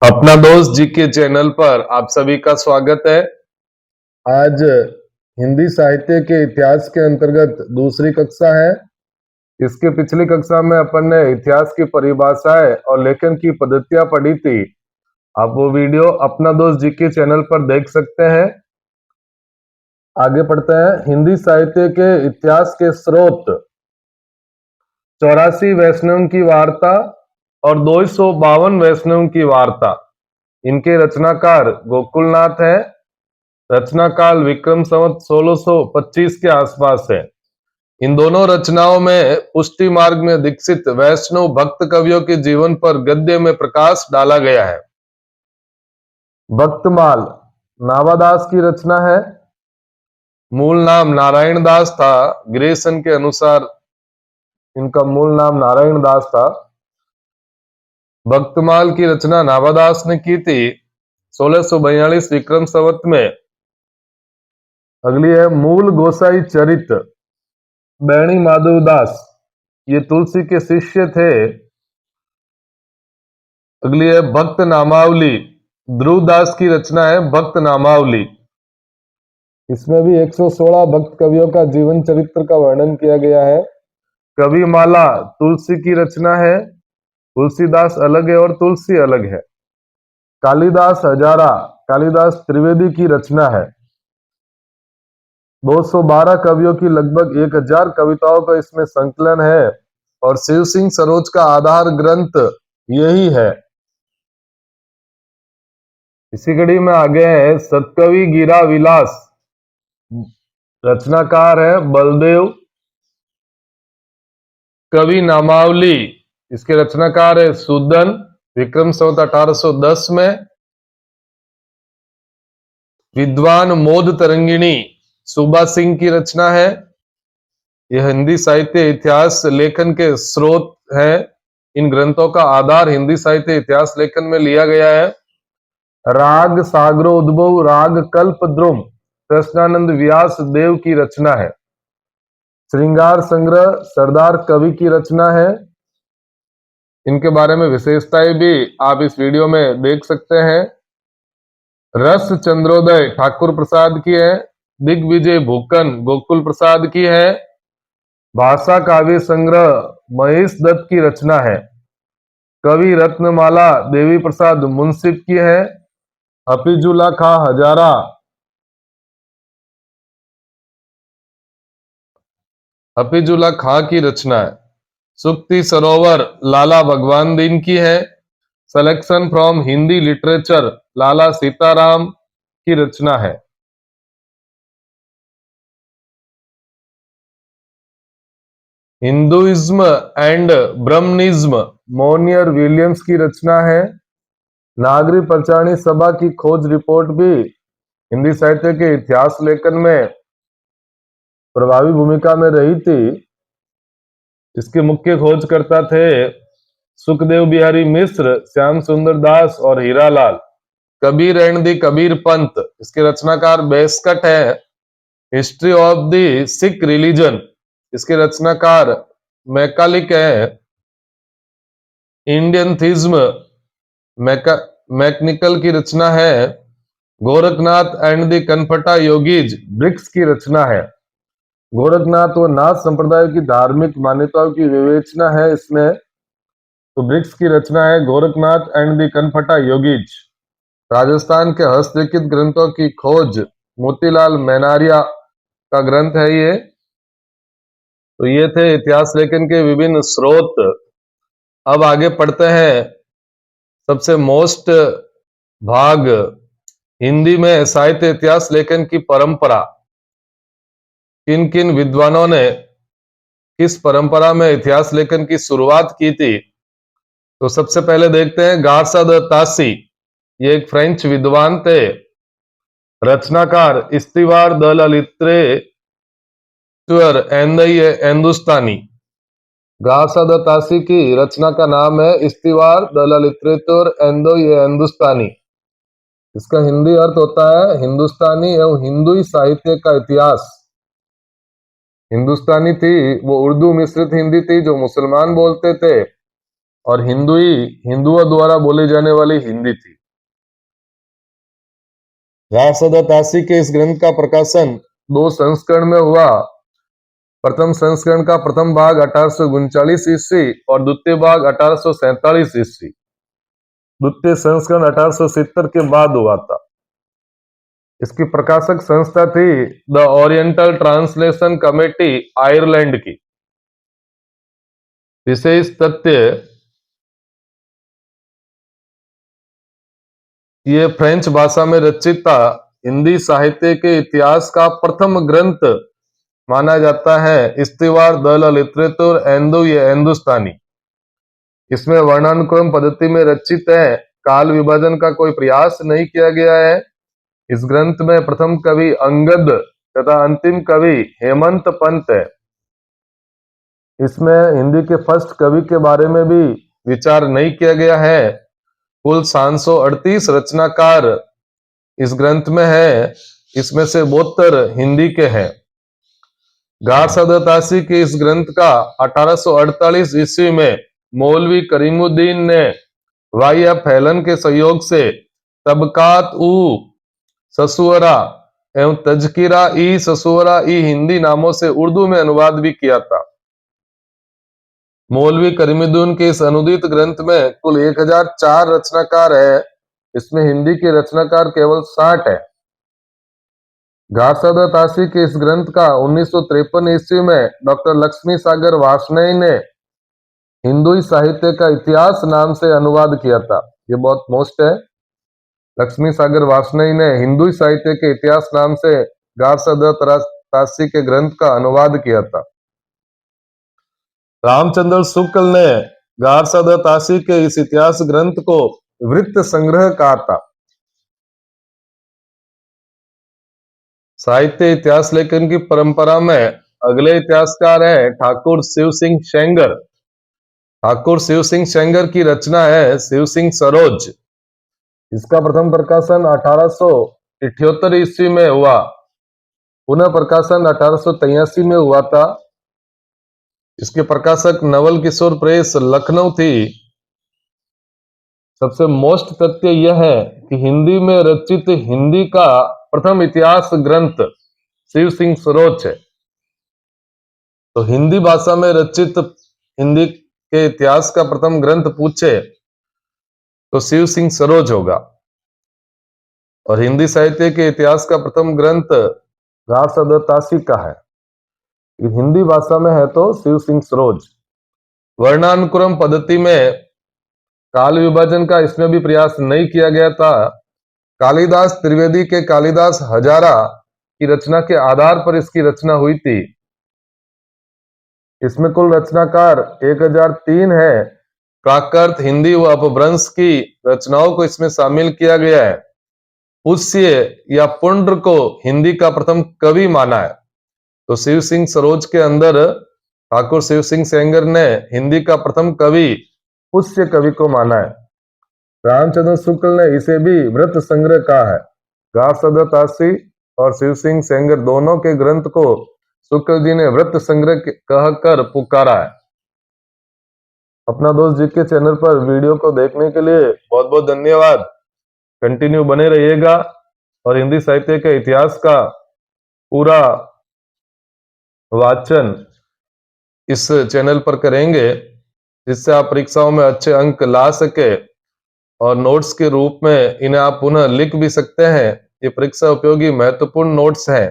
अपना दोस्त जी के चैनल पर आप सभी का स्वागत है। आज हिंदी साहित्य के इतिहास के अंतर्गत दूसरी कक्षा है। इसके पिछली कक्षा में अपन ने इतिहास की परिभाषाएं और लेखन की पद्धतियां पढ़ी थी। आप वो वीडियो अपना दोस्त जी के चैनल पर देख सकते हैं। आगे पढ़ते हैं। हिंदी साहित्य के इतिहास के स्रोत 84 वैष्णव की वार्ता और 252 वैष्णव की वार्ता। इनके रचनाकार गोकुलनाथ है। रचना काल विक्रम संवत 1625 के आसपास है। इन दोनों रचनाओं में पुष्टि मार्ग में दीक्षित वैष्णव भक्त कवियों के जीवन पर गद्य में प्रकाश डाला गया है। भक्तमाल नावादास की रचना है। मूल नाम नारायण दास था। ग्रेसन के अनुसार इनका मूल नाम नारायण दास था। भक्तमाल की रचना नावादास ने की थी 1642 विक्रम संवत में। अगली है मूल गोसाई चरित बैणी माधवदास, ये तुलसी के शिष्य थे। अगली है भक्त नामावली, ध्रुवदास की रचना है भक्त नामावली। इसमें भी 116 भक्त कवियों का जीवन चरित्र का वर्णन किया गया है। कवि माला तुलसी की रचना है। तुलसीदास अलग है और तुलसी अलग है। कालिदास हजारा, कालिदास त्रिवेदी की रचना है। 212 कवियों की लगभग 1000 कविताओं का इसमें संकलन है और शिव सिंह सरोज का आधार ग्रंथ यही है। इसी कड़ी में आगे है सतकवि गिरा विलास, रचनाकार है बलदेव। कवि नामावली, इसके रचनाकार है सूदन, विक्रम संवत 1810 में। विद्वान मोद तरंगिणी सुबा सिंह की रचना है। यह हिंदी साहित्य इतिहास लेखन के स्रोत है। इन ग्रंथों का आधार हिंदी साहित्य इतिहास लेखन में लिया गया है। राग सागरोद्भव राग कल्प द्रुम कृष्णानंद व्यास देव की रचना है। श्रृंगार संग्रह सरदार कवि की रचना है। इनके बारे में विशेषताएं भी आप इस वीडियो में देख सकते हैं। रस चंद्रोदय ठाकुर प्रसाद की है। दिग्विजय भूकन गोकुल प्रसाद की है। भाषा काव्य संग्रह महेश दत्त की रचना है। कवि रत्नमाला देवी प्रसाद मुंसिफ की है। हफीजुल्ला खां हजारा, हफीजुल्ला खां की रचना है। सुक्ति सरोवर लाला भगवान दीन की है। सिलेक्शन फ्रॉम हिंदी लिटरेचर लाला सीताराम की रचना है। हिंदुइज्म एंड ब्रह्मनिज्म मोनियर विलियम्स की रचना है। नागरी पंचाणी सभा की खोज रिपोर्ट भी हिंदी साहित्य के इतिहास लेखन में प्रभावी भूमिका में रही थी। इसके मुख्य खोजकर्ता थे सुखदेव बिहारी मिश्र, श्याम सुंदर दास और हीरालाल। कबीर एंड द कबीर पंथ, इसके रचनाकार बेस्कट है। History of the Sikh religion, इसके रचनाकार मैकालिक है। इंडियन थिज्म मैकनिकल की रचना है। Gorakhnath and the Kanphata yogis Briggs की रचना है। गोरखनाथ व नाथ संप्रदाय की धार्मिक मान्यताओं की विवेचना है इसमें। तो ब्रिक्स की रचना है Gorakhnath and the Kanphata yogis. Rajasthan के हस्तलिखित ग्रंथों की खोज मोतीलाल मैनारिया का ग्रंथ है ये। तो ये थे इतिहास लेखन के विभिन्न स्रोत। अब आगे पढ़ते हैं। सबसे मोस्ट भाग हिंदी में साहित्य इतिहास लेखन की परंपरा। किन किन विद्वानों ने किस परंपरा में इतिहास लेखन की शुरुआत की थी। तो सबसे पहले देखते हैं गार्सा द तासी, ये एक फ्रेंच विद्वान थे। रचनाकार Histoire de la literature and the Hindustani. Garcin de Tassy की रचना का नाम है Histoire de la literature and the Hindustani. इसका हिंदी अर्थ होता है हिंदुस्तानी एवं हिंदुई साहित्य का इतिहास। हिंदुस्तानी थी वो उर्दू मिश्रित हिंदी थी जो मुसलमान बोलते थे। और हिंदुओं द्वारा बोली जाने वाली हिंदी थी। राष्ट्रदा तासी के इस ग्रंथ का प्रकाशन 2 संस्करण में हुआ। प्रथम संस्करण का प्रथम भाग 1839 ईस्वी और द्वितीय भाग 1847 ईस्वी। द्वितीय संस्करण 1870 के बाद हुआ था। इसकी प्रकाशक संस्था थी the oriental translation committee Ireland की। विशेष तथ्य, ये फ्रेंच भाषा में रचित था। हिंदी साहित्य के इतिहास का प्रथम ग्रंथ माना जाता है। इस्तीवार द ला लिटरेचर एंदो ये हिंदुस्तानी। इसमें वर्णानुक्रम पद्धति में रचित है। काल विभाजन का कोई प्रयास नहीं किया गया है। इस ग्रंथ में प्रथम कवि अंगद तथा अंतिम कवि हेमंत पंत है। इसमें हिंदी के फर्स्ट कवि के बारे में भी विचार नहीं किया गया है। कुल 738 रचनाकार इस ग्रंथ में है। इसमें से 72 हिंदी के हैं। गारसदतासी के इस ग्रंथ का 1848 ईस्वी में मौलवी करीमुद्दीन ने वाई फैलन के सहयोग से तबकात उ ससुअरा एवं तजकिरा ई ससुअरा ई हिंदी नामों से उर्दू में अनुवाद भी किया था। मौलवी करीमुद्दीन के इस अनुदित ग्रंथ में कुल 1004 रचनाकार है। इसमें हिंदी के रचनाकार केवल 60 है। गारसदतासी के इस ग्रंथ का 1953 ईस्वी में डॉक्टर लक्ष्मी सागर वार्ष्णेय ने हिंदू साहित्य का इतिहास नाम से अनुवाद किया था। ये बहुत मोस्ट है। लक्ष्मी सागर वार्ष्णेय ने हिंदू साहित्य के इतिहास नाम से गारसदतासी के ग्रंथ का अनुवाद किया था। रामचंद्र शुक्ल ने गारसदतासी के इस इतिहास ग्रंथ को वृत्त संग्रह कहा था। साहित्य इतिहास लेखन की परंपरा में अगले इतिहासकार है ठाकुर शिव सिंह सेंगर। ठाकुर शिव सिंह सेंगर की रचना है शिव सिंह सरोज। इसका प्रथम प्रकाशन 1878 ईस्वी में हुआ। पुनः प्रकाशन 1883 में हुआ था। इसके प्रकाशक नवल किशोर प्रेस लखनऊ थी। सबसे मोस्ट तथ्य यह है कि हिंदी में रचित हिंदी का प्रथम इतिहास ग्रंथ शिव सिंह सरोज है। तो हिंदी भाषा में रचित हिंदी के इतिहास का प्रथम ग्रंथ पूछे तो शिव सिंह सरोज होगा। और हिंदी साहित्य के इतिहास का प्रथम ग्रंथ गारसदतासी का है। हिंदी भाषा में है तो शिव सिंह सरोज। वर्णानुक्रम पद्धति में काल विभाजन का इसमें भी प्रयास नहीं किया गया था। कालिदास त्रिवेदी के कालिदास हजारा की रचना के आधार पर इसकी रचना हुई थी। इसमें कुल रचनाकार 1003 है। प्राकृत, हिंदी व अपभ्रंश की रचनाओं को इसमें शामिल किया गया है। पुष्य या पुंड्र को हिंदी का प्रथम कवि माना है। तो शिव सिंह सरोज के अंदर ठाकुर शिव सिंह सेंगर ने हिंदी का प्रथम कवि पुष्य कवि को माना है। रामचंद्र शुक्ल ने इसे भी वृत्त संग्रह कहा है। गारसदतासी और शिव सिंह सेंगर दोनों के ग्रंथ को शुक्ल जी ने वृत्त संग्रह कहकर पुकारा है। अपना दोस्त जी के चैनल पर वीडियो को देखने के लिए बहुत बहुत धन्यवाद। कंटिन्यू बने रहिएगा और हिंदी साहित्य के इतिहास का पूरा वाचन इस चैनल पर करेंगे, जिससे आप परीक्षाओं में अच्छे अंक ला सके और नोट्स के रूप में इन्हें आप पुनः लिख भी सकते हैं। ये परीक्षा उपयोगी महत्वपूर्ण नोट्स हैं।